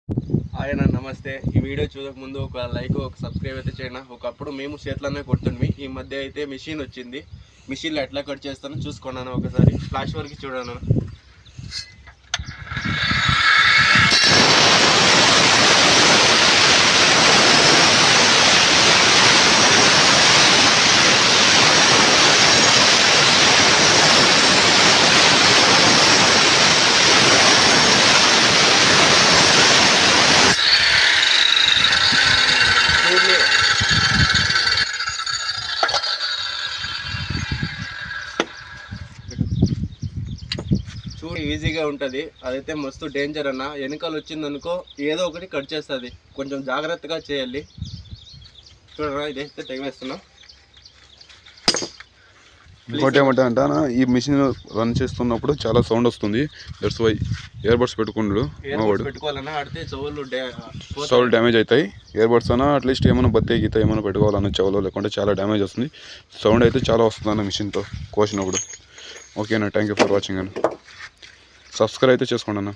ఆయన నమస్తే. ఈ వీడియో చూడక ముందు ఒక లైక్ ఒక సబ్స్క్రైబ్ అయితే చేయండి. ఒకప్పుడు మేము చేతులనే కొడుతుంది, ఈ మధ్య అయితే మిషన్ వచ్చింది. మిషన్లో ఎట్లా కట్ చేస్తానో చూసుకున్నాను. ఒకసారి ఫ్లాష్ వరకు చూడను. చూడు ఈజీగా ఉంటుంది. అదైతే మస్తు డేంజర్ అన్న. వెనకాల వచ్చిందనుకో ఏదో ఒకటి కట్ చేస్తుంది, కొంచెం జాగ్రత్తగా చేయాలి. చూడరా, ఇదైతే తెగవేస్తున్నా. ఇంకోటి ఏమంటే ఈ మిషన్ రన్ చేస్తున్నప్పుడు చాలా సౌండ్ వస్తుంది. దట్స్ వై ఇయర్ బడ్స్ పెట్టుకున్నాడు. పెట్టుకోవాలన్నా ఆడితే చెవులు డ్యామేజ్ అవుతాయి. ఇయర్ బడ్స్ అన్నా అట్లీస్ట్ ఏమైనా బత్తే గీత ఏమైనా పెట్టుకోవాలన్న చెవులో, లేకుంటే చాలా డ్యామేజ్ వస్తుంది. సౌండ్ అయితే చాలా వస్తుంది అన్న మిషన్తో కోసినప్పుడు. ఓకేనా, థ్యాంక్ యూ ఫర్ వాచింగ్ అన్న. సబ్స్క్రైబ్ అయితే చేసుకోండి అన్న.